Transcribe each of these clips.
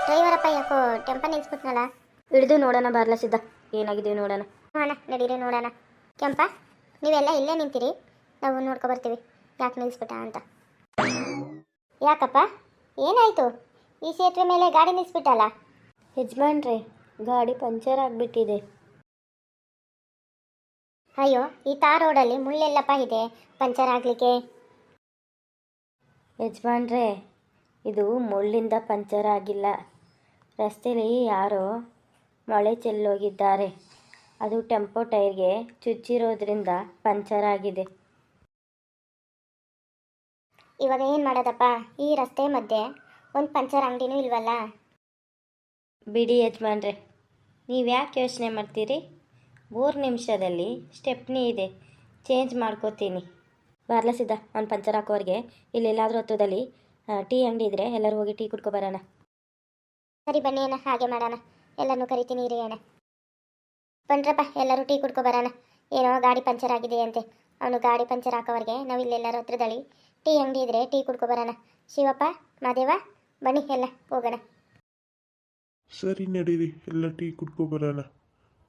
ಡ್ರೈವರಪ್ಪ ಯಾಕೋ ಟೆಂಪ ನಿಲ್ಸ್ಬಿಟ್ನಲ್ಲ. ಹಿಡಿದು ನೋಡೋಣ ಬಾರ್ಲ ಸಿದ್ಧ, ಏನಾಗಿದ್ದೀವಿ ನೋಡೋಣ. ಅಣ್ಣ ನಡೀರಿ ನೋಡೋಣ. ಕೆಂಪ ನೀವೆಲ್ಲ ಇಲ್ಲೇ ನಿಂತೀರಿ, ನಾವು ನೋಡ್ಕೊ ಬರ್ತೀವಿ ಯಾಕೆ ನಿಲ್ಲಿಸ್ಬಿಟ್ಟ ಅಂತ. ಯಾಕಪ್ಪ ಏನಾಯಿತು? ಈ ಸೇತುವೆ ಮೇಲೆ ಗಾಡಿ ನಿಲ್ಲಿಸ್ಬಿಟ್ಟಲ್ಲ. ಯಜಮಾನ್ರೆ, ಗಾಡಿ ಪಂಚರ್ ಆಗಿಬಿಟ್ಟಿದೆ. ಅಯ್ಯೋ, ಈ ತಾರ್ ರೋಡಲ್ಲಿ ಮುಳ್ಳೆಲ್ಲಪ್ಪ ಇದೆ ಪಂಚರ್ ಆಗಲಿಕ್ಕೆ. ಯಜಮಾನ್ರೆ, ಇದು ಮುಳ್ಳಿಂದ ಪಂಚರ್ ಆಗಿಲ್ಲ. ರಸ್ತೆಯಲ್ಲಿ ಯಾರೋ ಮಳೆ ಚೆಲ್ಲೋಗಿದ್ದಾರೆ. ಅದು ಟೆಂಪೋ ಟೈರ್ಗೆ ಚುಚ್ಚಿರೋದ್ರಿಂದ ಪಂಚರ್ ಆಗಿದೆ. ಇವಾಗ ಏನು ಮಾಡೋದಪ್ಪ? ಈ ರಸ್ತೆ ಮಧ್ಯೆ ಒಂದು ಪಂಚರ್ ಅಂಗಡಿನೂ ಇಲ್ವಲ್ಲ. ಬಿಡಿ ಯಜಮಾನ್ರೆ, ನೀವು ಯಾಕೆ ಯೋಚನೆ ಮಾಡ್ತೀರಿ? 3 ನಿಮಿಷದಲ್ಲಿ ಸ್ಟೆಪ್ನಿ ಇದೆ, ಚೇಂಜ್ ಮಾಡ್ಕೋತೀನಿ. ಬಾರ್ಲ ಸಿದ್ಧ, ಅವ್ನು ಪಂಚರ್ ಹಾಕೋರಿಗೆ ಇಲ್ಲೆಲ್ಲಾದರೂ ಹತ್ರದಲ್ಲಿ ಟೀ ಅಂಗಡಿ ಇದ್ದರೆ ಎಲ್ಲರೂ ಹೋಗಿ ಟೀ ಕುಡ್ಕೊ ಬರೋಣ. ಸರಿ ಬನ್ನಿ ಅಣ್ಣ, ಹಾಗೆ ಮಾಡೋಣ. ಎಲ್ಲರನ್ನೂ ಕರಿತೀನಿ ಇರಿ ಅಣ್ಣ. ಬನ್ರಪ್ಪ ಎಲ್ಲರೂ ಟೀ ಕುಡ್ಕೊ ಬರೋಣ. ಏನೋ ಗಾಡಿ ಪಂಚರ್ ಆಗಿದೆ ಅಂತೆ. ಅವನು ಗಾಡಿ ಪಂಚರ್ ಹಾಕೋವರೆಗೆ ನಾವು ಇಲ್ಲೆಲ್ಲರೂ ಹತ್ರದಲ್ಲಿ ಟೀ ಅಂಗಡಿ ಇದ್ದರೆ ಟೀ ಕುಡ್ಕೊ ಬರೋಣ. ಶಿವಪ್ಪ, ಮಾದೇವ, ಬನ್ನಿ ಎಲ್ಲ ಹೋಗೋಣ. ಸರಿ ನಡೀರಿ, ಎಲ್ಲ ಟೀ ಕುಡ್ಕೊ ಬರೋಣ.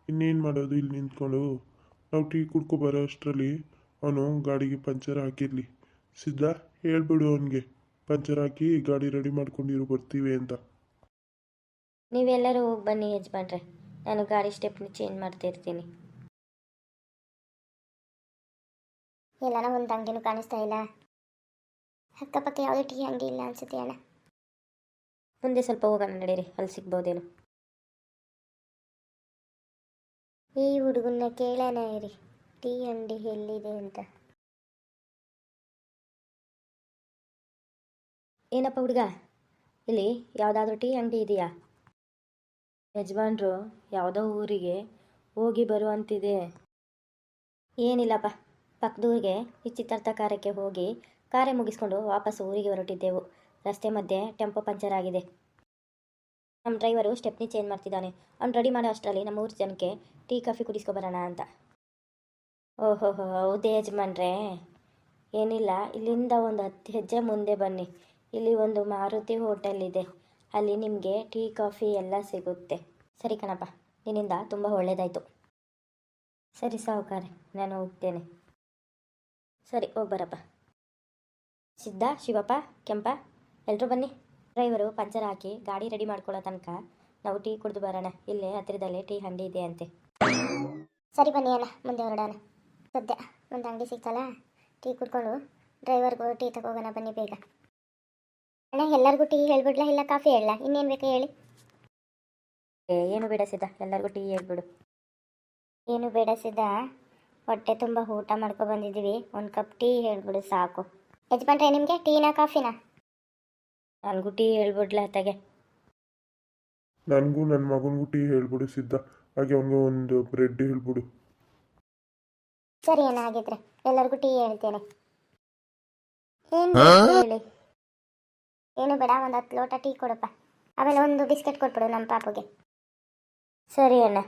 ಇನ್ನೇನು ಮಾಡೋದು ಇಲ್ಲಿ ನಿಂತ್ಕೊಂಡು? ನಾವು ಟೀ ಕುಡ್ಕೊ ಬರೋ ಅಷ್ಟರಲ್ಲಿ ಅವನು ಗಾಡಿಗೆ ಪಂಚರ್ ಹಾಕಿರಲಿ. ಸಿದ್ಧ, ಹೇಳ್ಬಿಡು ಅವನಿಗೆ ಪಂಚರ್ ಹಾಕಿ ಗಾಡಿ ರೆಡಿ ಮಾಡ್ಕೊಂಡಿರು, ಬರ್ತೀವಿ ಅಂತ. ನೀವೆಲ್ಲರೂ ಹೋಗಿ ಬನ್ನಿ ಯಜಮಾನ್ರೆ, ನಾನು ಗಾಡಿ ಸ್ಟೆಪ್ನಿ ಚೇಂಜ್ ಮಾಡ್ತಿರ್ತೀನಿ. ಎಲ್ಲನ ಒಂದು ಅಂಗಡಿನೂ ಕಾಣಿಸ್ತಾ ಇಲ್ಲ. ಅಕ್ಕಪಕ್ಕ ಯಾವುದೇ ಟೀ ಅಂಗಡಿ ಇಲ್ಲ ಅನ್ಸುತ್ತೆ ಅಣ್ಣ. ಮುಂದೆ ಸ್ವಲ್ಪ ಹೋಗೋಣ ನಡೀರಿ, ಅಲ್ಲಿ ಸಿಗ್ಬೋದೇನು. ಈ ಹುಡುಗನ್ನ ಕೇಳೋಣ ಇರಿ, ಟೀ ಅಂಗಡಿ ಎಲ್ಲಿದೆ ಅಂತ. ಏನಪ್ಪ ಹುಡುಗ, ಇಲ್ಲಿ ಯಾವುದಾದ್ರೂ ಟೀ ಅಂಗಡಿ ಇದೆಯಾ? ಯಜಮಾನ್ರು ಯಾವುದೋ ಊರಿಗೆ ಹೋಗಿ ಬರುವಂತಿದೆ. ಏನಿಲ್ಲಪ್ಪ, ಪಕ್ಕದೂರಿಗೆ ನಿಶ್ಚಿತಾರ್ಥ ಕಾರ್ಯಕ್ಕೆ ಹೋಗಿ ಕಾರ್ಯ ಮುಗಿಸ್ಕೊಂಡು ವಾಪಸ್ ಊರಿಗೆ ಹೊರಟಿದ್ದೆವು. ರಸ್ತೆ ಮಧ್ಯೆ ಟೆಂಪೋ ಪಂಚರ್ ಆಗಿದೆ. ನಮ್ಮ ಡ್ರೈವರು ಸ್ಟೆಪ್ನಿ ಚೇಂಜ್ ಮಾಡ್ತಿದ್ದಾನೆ. ಅವ್ನು ರೆಡಿ ಮಾಡೋ ಅಷ್ಟರಲ್ಲಿ ನಮ್ಮ 3 ಜನಕ್ಕೆ ಟೀ ಕಾಫಿ ಕುಡಿಸ್ಕೊಬರೋಣ ಅಂತ. ಓಹೋ, ಹೌದೇ ಯಜಮಾನ್ರೆ? ಏನಿಲ್ಲ, ಇಲ್ಲಿಂದ ಒಂದು 10 ಹೆಜ್ಜೆ ಮುಂದೆ ಬನ್ನಿ. ಇಲ್ಲಿ ಒಂದು ಮಾರುತಿ ಹೋಟೆಲ್ ಇದೆ, ಅಲ್ಲಿ ನಿಮಗೆ ಟೀ ಕಾಫಿ ಎಲ್ಲ ಸಿಗುತ್ತೆ. ಸರಿ ಕಣಪ್ಪ, ನಿನ್ನಿಂದ ತುಂಬ ಒಳ್ಳೆಯದಾಯಿತು. ಸರಿ ಸಾವುಕಾರೆ, ನಾನು ಹೋಗ್ತೇನೆ. ಸರಿ ಹೋಗ್ಬರಪ್ಪ. ಸಿದ್ಧ, ಶಿವಪ್ಪ, ಕೆಂಪ, ಎಲ್ಲರೂ ಬನ್ನಿ. ಡ್ರೈವರು ಪಂಚರ್ ಹಾಕಿ ಗಾಡಿ ರೆಡಿ ಮಾಡ್ಕೊಳ್ಳೋ ತನಕ ನಾವು ಟೀ ಕುಡಿದು ಬರೋಣ. ಇಲ್ಲೇ ಹತ್ತಿರದಲ್ಲೇ ಟೀ ಅಂಗಡಿ ಇದೆ ಅಂತೆ. ಸರಿ ಬನ್ನಿ ಅಣ್ಣ, ಮುಂದೆ ಹೊರಡೋಣ. ಸದ್ಯ ಒಂದು ಅಂಗಡಿ ಸಿಗ್ತಲ್ಲ, ಟೀ ಕುಡ್ಕೊಂಡು ಡ್ರೈವರ್ಗೂ ಟೀ ತಗೋಗೋಣ ಬನ್ನಿ ಬೇಗ. ಅಣ್ಣ ಎಲ್ಲರಿಗೂ ಟೀ ಹೇಳ್ಬಿಡ್ಲಾ ಇಲ್ಲ ಕಾಫಿ ಹೇಳಲ್ಲ? ಇನ್ನೇನು ಬೇಕು ಹೇಳಿ. ಏನು ಬೇಡ ಸಿದ್ಧ, ಎಲ್ಲರಿಗೂ ಟೀ ಹೇಳ್ಬಿಡು. ಏನು ಬೇಡ ಸಿದ್ಧ, ಹೊಟ್ಟೆ ತುಂಬ ಊಟ ಮಾಡ್ಕೊ ಬಂದಿದ್ದೀವಿ, ಒಂದು ಕಪ್ ಟೀ ಹೇಳ್ಬಿಡು ಸಾಕು. ಯಜಮಾನ್ರೆ, ನಿಮಗೆ ಟೀನಾ ಕಾಫಿನಾ? ನನಗೂ ಟೀ ಹೇಳ್ಬಿಡ್ಲ ಅತ್ತಗೆ. ನನಗೂ ನನ್ನ ಮಗನಿಗೂ ಟೀ ಹೇಳ್ಬಿಡು ಸಿದ್ಧ, ಹಾಗೆ ಅವನಿಗೂ ಒಂದು ಬ್ರೆಡ್ ಹೇಳ್ಬಿಡು. ಸರಿ ಅಣ್ಣ, ಹಾಗಿದ್ರೆ ಎಲ್ಲರಿಗೂ ಟೀ ಹೇಳ್ತೇನೆ. ಏನು ಹೇಳಿ? ಏನು ಬೇಡ, ಒಂದು 10 ಲೋಟ ಟೀ ಕೊಡಪ್ಪ. ಆಮೇಲೆ ಒಂದು ಬಿಸ್ಕೆಟ್ ಕೊಟ್ಬಿಡು ನಮ್ಮ ಪಾಪುಗೆ. ಸರಿ ಅಣ್ಣ.